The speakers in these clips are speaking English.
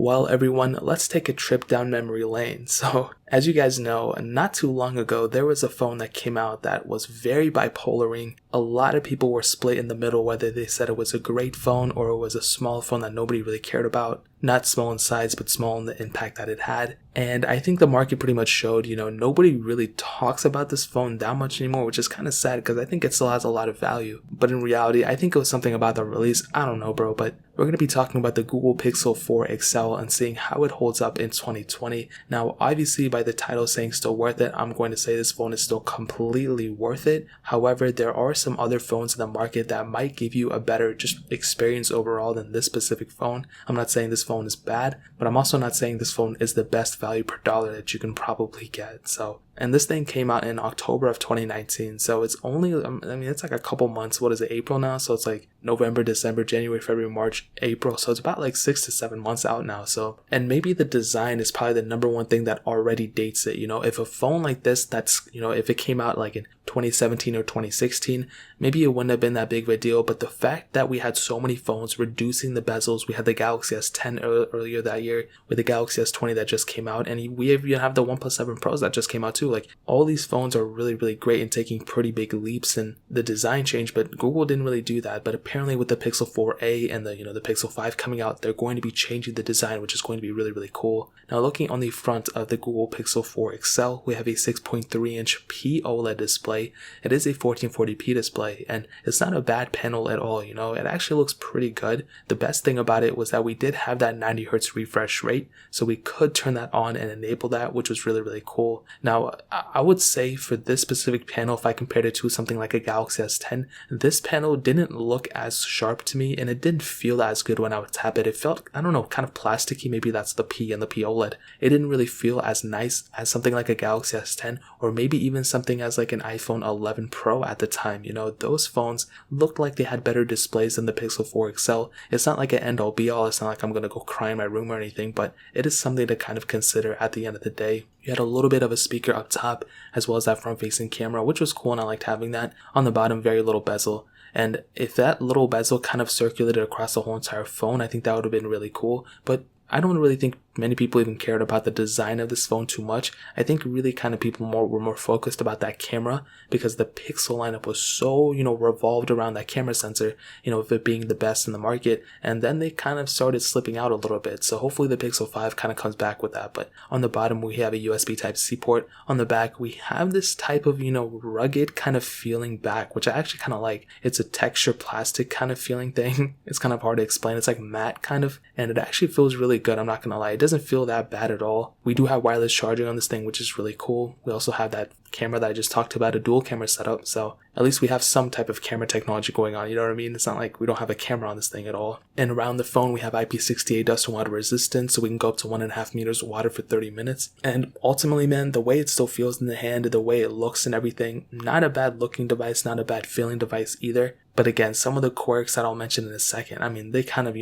Well, everyone, let's take a trip down memory lane. So, as you guys know, not too long ago, there was a phone that came out that was very bipolaring. A lot of people were split in the middle, whether they said it was a great phone or it was a small phone that nobody really cared about. Not small in size, but small in the impact that it had. And I think the market pretty much showed, nobody really talks about this phone that much anymore, which is kind of sad because I think it still has a lot of value. But in reality, I think it was something about the release. I don't know, bro, but we're going to be talking about the Google Pixel 4 XL and seeing how it holds up in 2020. Now, obviously, by the title saying still worth it, I'm going to say this phone is still completely worth it. However, there are some other phones in the market that might give you a better just experience overall than this specific phone. I'm not saying this phone is bad, but I'm also not saying this phone is the best value per dollar that you can probably get. And this thing came out in October of 2019. So it's only, it's like a couple months. What is it, April now? So it's like November, December, January, February, March, April. So it's about like 6 to 7 months out now. So, and maybe the design is probably the number one thing that already dates it. If a phone like this, if it came out like in 2017 or 2016, maybe it wouldn't have been that big of a deal. But the fact that we had so many phones reducing the bezels, we had the Galaxy S10 earlier that year with the Galaxy S20 that just came out. And we even have the OnePlus 7 Pros that just came out too. Like all these phones are really, really great in taking pretty big leaps in the design change, but Google didn't really do that. But apparently with the Pixel 4a and the Pixel 5 coming out, they're going to be changing the design, which is going to be really, really cool. Now looking on the front of the Google Pixel 4 XL, we have a 6.3-inch POLED display. It is a 1440p display, and it's not a bad panel at all. It actually looks pretty good. The best thing about it was that we did have that 90 Hz refresh rate, so we could turn that on and enable that, which was really, really cool. Now, I would say for this specific panel, if I compared it to something like a Galaxy S10, this panel didn't look as sharp to me, and it didn't feel as good when I would tap it. It felt, I don't know, kind of plasticky. Maybe that's the P and the POLED. It didn't really feel as nice as something like a Galaxy S10, or maybe even something as like an iPhone 11 Pro at the time. Those phones looked like they had better displays than the Pixel 4 XL. It's not like an end-all be-all. It's not like I'm going to go cry in my room or anything, but it is something to kind of consider at the end of the day. You had a little bit of a speaker up top, as well as that front-facing camera, which was cool, and I liked having that. On the bottom, very little bezel. And if that little bezel kind of circulated across the whole entire phone, I think that would have been really cool. But I don't really think many people even cared about the design of this phone too much. I think really kind of people were more focused about that camera, because the Pixel lineup was so, revolved around that camera sensor, of it being the best in the market. And then they kind of started slipping out a little bit. So hopefully the Pixel 5 kind of comes back with that. But on the bottom, we have a USB Type-C port. On the back, we have this type of, rugged kind of feeling back, which I actually kind of like. It's a texture plastic kind of feeling thing. It's kind of hard to explain. It's like matte kind of, and it actually feels really good. I'm not gonna lie, it doesn't feel that bad at all. We do have wireless charging on this thing, which is really cool. We also have that camera that I just talked about, a dual camera setup, so at least we have some type of camera technology going on, you know what I mean? It's not like we don't have a camera on this thing at all. And around the phone, we have IP68 dust and water resistance, so we can go up to 1.5 meters of water for 30 minutes. And ultimately, man, the way it still feels in the hand, the way it looks and everything, not a bad looking device, not a bad feeling device either. But again, some of the quirks that I'll mention in a second, they kind of,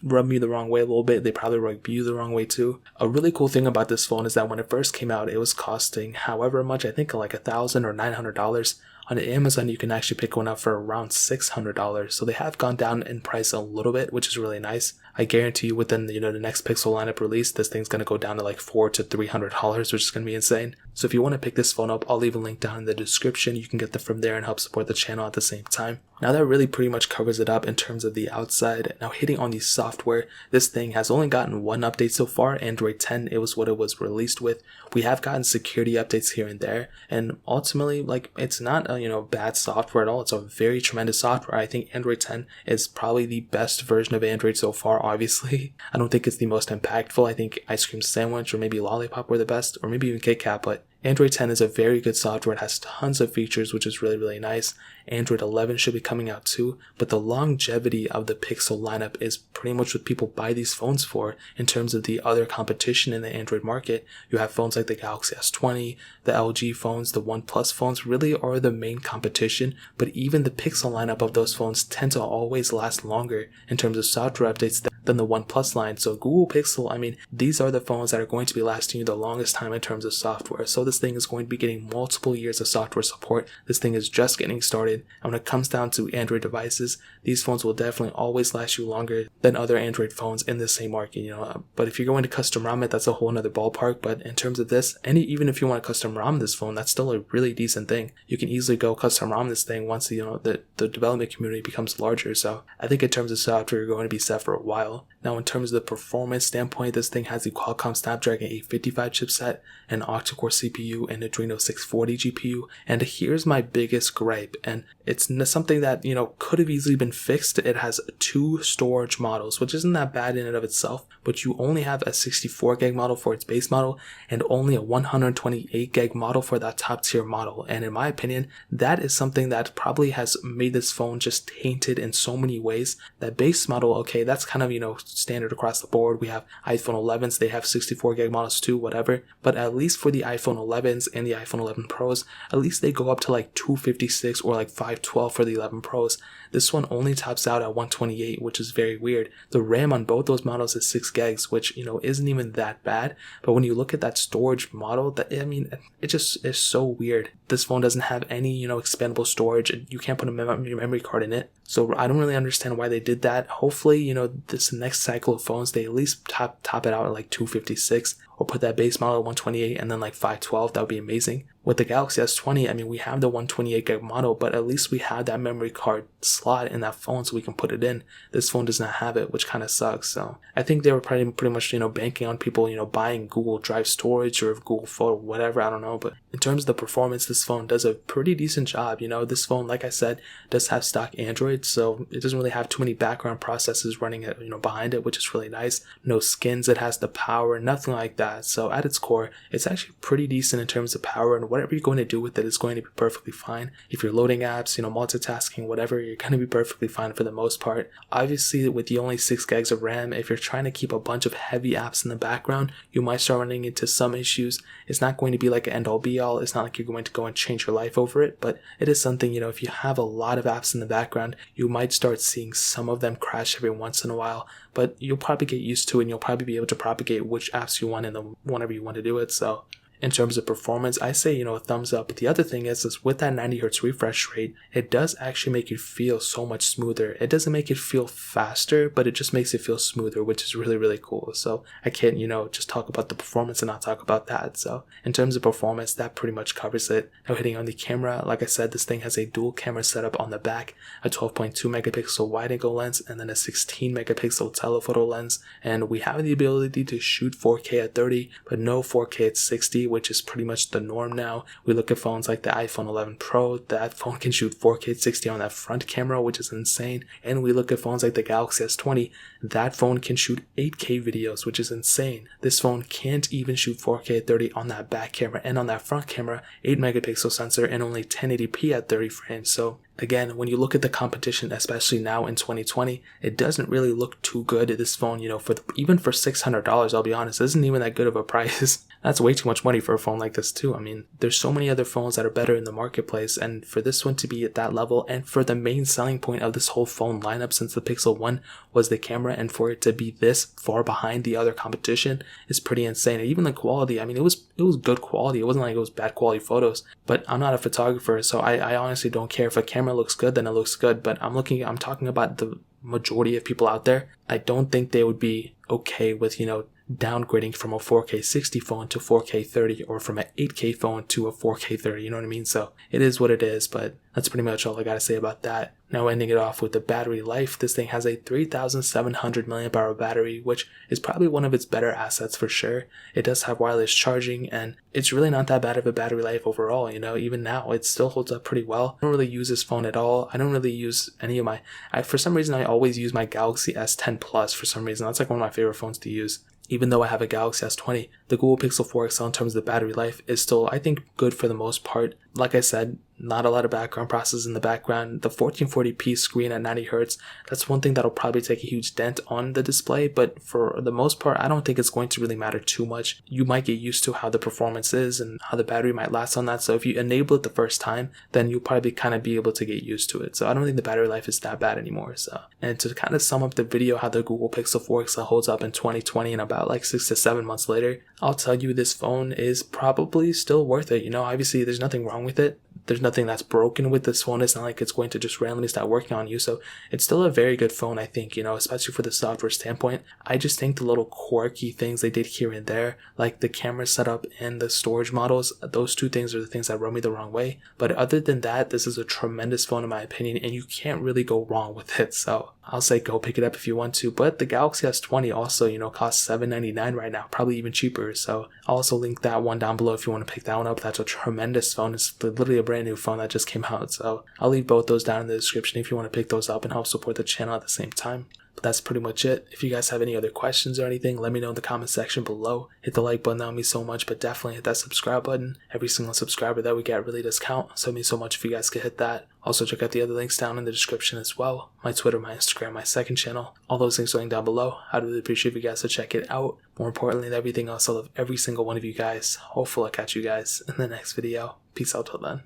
rub me the wrong way a little bit. They probably rub you the wrong way too. A really cool thing about this phone is that when it first came out, it was costing however much, I think like $1,000 or $900. On Amazon, you can actually pick one up for around $600. So they have gone down in price a little bit, which is really nice. I guarantee you within the next Pixel lineup release, this thing's going to go down to like $400 to $300, which is going to be insane. So if you want to pick this phone up, I'll leave a link down in the description. You can get them from there and help support the channel at the same time. Now that really pretty much covers it up in terms of the outside. Now hitting on the software, this thing has only gotten one update so far, Android 10. It was what it was released with. We have gotten security updates here and there, and ultimately, it's not a bad software at all. It's a very tremendous software. I think Android 10 is probably the best version of Android so far, obviously. I don't think it's the most impactful. I think Ice Cream Sandwich or maybe Lollipop were the best, or maybe even Kit Kat, but Android 10 is a very good software. It has tons of features, which is really, really nice. Android 11 should be coming out too, but the longevity of the Pixel lineup is pretty much what people buy these phones for in terms of the other competition in the Android market. You have phones like the Galaxy S20, the LG phones, the OnePlus phones really are the main competition, but even the Pixel lineup of those phones tend to always last longer in terms of software updates than the OnePlus line. So Google Pixel, I mean, these are the phones that are going to be lasting you the longest time in terms of software. So this thing is going to be getting multiple years of software support. This thing is just getting started. And when it comes down to Android devices, these phones will definitely always last you longer than other Android phones in the same market, But if you're going to custom ROM it, that's a whole nother ballpark. But in terms of this, even if you want to custom ROM this phone, that's still a really decent thing. You can easily go custom ROM this thing once the development community becomes larger. So I think in terms of software, you're going to be set for a while. Now, in terms of the performance standpoint, this thing has the Qualcomm Snapdragon 855 chipset, an octa-core CPU, and Adreno 640 GPU. And here's my biggest gripe, and it's something that, could have easily been fixed. It has 2 storage models, which isn't that bad in and of itself, but you only have a 64 gig model for its base model and only a 128 gig model for that top tier model. And in my opinion, that is something that probably has made this phone just tainted in so many ways. That base model, okay, that's kind of, standard across the board. We have iPhone 11s, they have 64 gig models too, whatever. But at least for the iPhone 11s and the iPhone 11 Pros, at least they go up to like 256 or like 512 for the 11 Pros. This one only tops out at 128, which is very weird. The RAM on both those models is 6 gigs, which, isn't even that bad. But when you look at that storage model, it just is so weird. This phone doesn't have any, expandable storage. You can't put a memory card in it. So I don't really understand why they did that. Hopefully, this next cycle of phones, they at least top it out at like 256 or put that base model at 128 and then like 512. That would be amazing. With the Galaxy S20, we have the 128 gig model, but at least we have that memory card slot in that phone so we can put it in. This phone does not have it, which kind of sucks. So I think they were pretty much, banking on people, buying Google Drive storage or Google Photo, whatever, I don't know. But in terms of the performance, this phone does a pretty decent job. This phone, like I said, does have stock Android, so it doesn't really have too many background processes running it, behind it, which is really nice. No skins, it has the power, nothing like that. So at its core, it's actually pretty decent in terms of power, and whatever you're going to do with it is going to be perfectly fine. If you're loading apps, multitasking, whatever, you're going to be perfectly fine for the most part. Obviously, with the only 6 gigs of RAM, if you're trying to keep a bunch of heavy apps in the background, you might start running into some issues. It's not going to be like an end all be all. It's not like you're going to go and change your life over it, but it is something, if you have a lot of apps in the background, you might start seeing some of them crash every once in a while, but you'll probably get used to it and you'll probably be able to propagate which apps you want whenever you want to do it. So in terms of performance, I say, a thumbs up. But the other thing is with that 90 hertz refresh rate, it does actually make it feel so much smoother. It doesn't make it feel faster, but it just makes it feel smoother, which is really, really cool. So I can't, just talk about the performance and not talk about that. So in terms of performance, that pretty much covers it. Now hitting on the camera, like I said, this thing has a dual camera setup on the back, a 12.2 megapixel wide angle lens, and then a 16 megapixel telephoto lens. And we have the ability to shoot 4K at 30, but no 4K at 60, which is pretty much the norm now. We look at phones like the iPhone 11 Pro, that phone can shoot 4K at 60 on that front camera, which is insane. And we look at phones like the Galaxy S20, that phone can shoot 8K videos, which is insane. This phone can't even shoot 4K at 30 on that back camera, and on that front camera, 8 megapixel sensor and only 1080p at 30 frames. So again, when you look at the competition, especially now in 2020, it doesn't really look too good. This phone, even for $600, I'll be honest, isn't even that good of a price. That's way too much money for a phone like this too. There's so many other phones that are better in the marketplace, and for this one to be at that level, and for the main selling point of this whole phone lineup since the Pixel 1 was the camera, and for it to be this far behind the other competition is pretty insane. And even the quality, it was good quality. It wasn't like it was bad quality photos, but I'm not a photographer, so I honestly don't care. If a camera looks good, then it looks good. But I'm talking about the majority of people out there. I don't think they would be okay with, downgrading from a 4K 60 phone to 4K 30, or from an 8K phone to a 4K 30, you know what I mean? So it is what it is, but that's pretty much all I gotta say about that. Now ending it off with the battery life, this thing has a 3,700 milliamp hour battery, which is probably one of its better assets for sure. It does have wireless charging, and it's really not that bad of a battery life overall, even now, it still holds up pretty well. I don't really use this phone at all. I don't really use any of for some reason, I always use my Galaxy S10 Plus for some reason. That's like one of my favorite phones to use. Even though I have a Galaxy S20, the Google Pixel 4 XL in terms of the battery life is still, I think, good for the most part. Like I said, not a lot of background processing in the background. The 1440p screen at 90 Hz, that's one thing that'll probably take a huge dent on the display, but for the most part, I don't think it's going to really matter too much. You might get used to how the performance is and how the battery might last on that, so if you enable it the first time, then you'll probably kind of be able to get used to it. So I don't think the battery life is that bad anymore. So, and to kind of sum up the video, how the Google Pixel 4 XL holds up in 2020 and about like 6 to 7 months later, I'll tell you this phone is probably still worth it. Obviously there's nothing wrong with it. There's nothing that's broken with this phone. It's not like it's going to just randomly start working on you. So it's still a very good phone, I think, especially for the software standpoint. I just think the little quirky things they did here and there, like the camera setup and the storage models, those two things are the things that rub me the wrong way. But other than that, this is a tremendous phone in my opinion, and you can't really go wrong with it. So I'll say go pick it up if you want to. But the Galaxy S20 also, costs $799 right now, probably even cheaper. So I'll also link that one down below if you want to pick that one up. That's a tremendous phone. It's literally a brand new phone that just came out. So I'll leave both those down in the description if you want to pick those up and help support the channel at the same time. But that's pretty much it. If you guys have any other questions or anything, let me know in the comment section below. Hit the like button, that would mean so much, but definitely hit that subscribe button. Every single subscriber that we get really does count, so it means so much if you guys could hit that. Also check out the other links down in the description as well. My Twitter, my Instagram, my second channel. All those links are linked down below. I'd really appreciate if you guys to check it out. More importantly than everything else, I love every single one of you guys. Hopefully I'll catch you guys in the next video. Peace out till then.